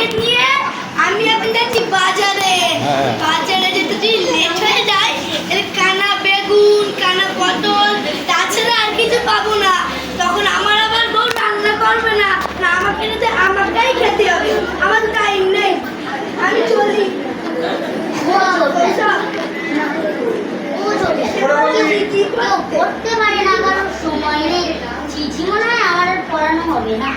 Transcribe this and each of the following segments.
Bag নিয়ে আমি এখন যাচ্ছি বাজারে। বাজারে যেতে যদি লেট হয়ে যায় তাহলে কানা বেগুন, কানা পটল, তাছাড়া আর কিছু পাবো না। তখন আমার আবার বউ রান্না করবে না, না আমাকে আমাকেই খেতে হবে। আমার টাইম নেই, আমি চলি। পড়তে পারে না, কারণ সময় নেই। চিঠি মনে হয় আমার আর পড়ানো হবে না।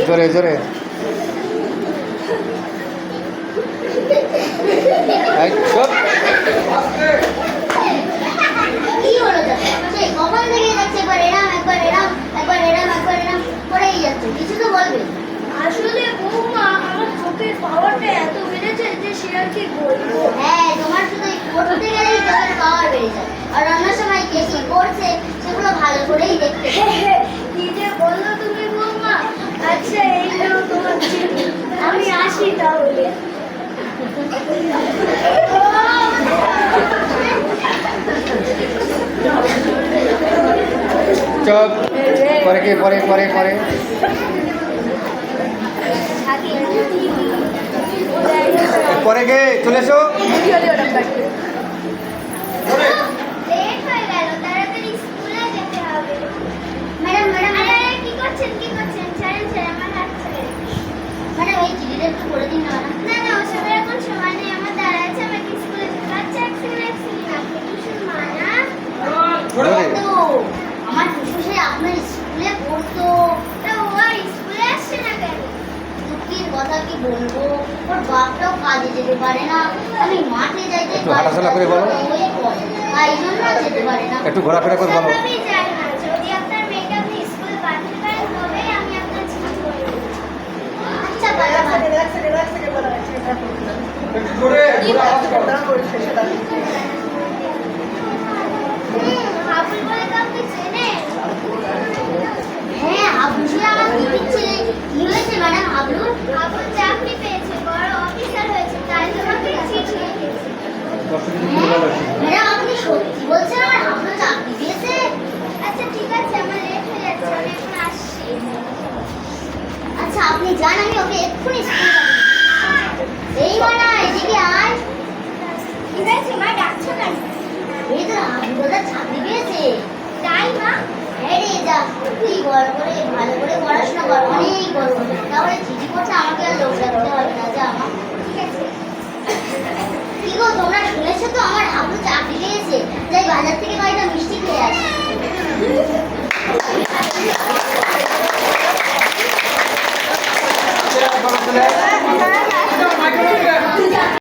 জোরে জোরে কি হলো কখন থেকে যাচ্ছে, একবার এরাম একবার এরাম একবার এরাম একবার এরাম করেই যাচ্ছে, কিছু তো বলবে। আসলে বৌমা আমার চোখের পাওয়ারটা এত বেড়েছে যে সে আর কি বলবো। হ্যাঁ, তোমার শুধু পড়তে গেলেই চোখের পাওয়ার বেড়ে যায়, আর রান্নার সময় কে কি করছে সেগুলো ভালো করেই দেখতে। কি যে বললো তুমি বৌমা। আচ্ছা এই নাও তোমার চিঠি, আমি আসি তাহলে। চপ পরে কে পরে পরে পরে পরে কে চলে এসো। লেট হয়ে গেল, তাড়াতাড়ি স্কুলে যেতে হবে। ম্যাডাম ম্যাডাম আরে কি করছেন ছাড়েন আমার হাত ছেড়ে। ম্যাডাম এই চিঠিটা একটু করে দিন না। না না, ওসবের এখন সময় নেই, আমার দাঁড়া আছে, আমাকে স্কুলে যেতে হবে। আচ্ছা এক সেকেন্ড আপনি টিউশন মানা তো আমার টিউশন আপনার স্কুলে পড়তো, তা ও আর স্কুলে আসছে না কেন? দুঃখের কথা কি বলবো, ওর বাপটাও কাজে যেতে পারে না, আমি মাঠে যাইতে একটু হাঁটাচলা করে বলো। তাই জন্য যেতে পারে না। একটু ঘোরাফেরা করে বলো। আমি জানি না, যদি আপনার মেয়েকে আপনি স্কুলে পাঠাতে পারেন তবেই আমি আপনার চিঠি করে দেব। আচ্ছা বাবা হাবুল বলে কাউকে চেনেন? হ্যাঁ, হাবুল আমার দিদির ছেলে। কি হয়েছে ম্যাডাম? হাবুল চাকরি পেয়েছে, বড় অফিসার হয়েছে, তাই তোমাকে চিঠি লিখেছে। ম্যাডাম আপনি সত্যি বলছেন আমার হাবুল চাকরি পেয়েছে? আচ্ছা ঠিক আছে, আমার লেট হয়ে যাচ্ছে, আমি এখন আসছি। আচ্ছা আপনি যান, আমি ওকে এক্ষুনি স্কুলে পাঠাবো। এই মানা এদিকে আয়। কি হয়েছে মা, ডাকছো কেন? এই তো হাবুল চাকরি পেয়েছে। তাই মা? হ্যাঁ রে, যা তুই ভালো করে পড়াশোনা কর, অনেক বড় হবে, তাহলে চিঠি করতে আমাকে আর লোক রাখতে হবে না। যা মা। ঠিক আছে। কি গো তোমরা শুনেছো তো আমার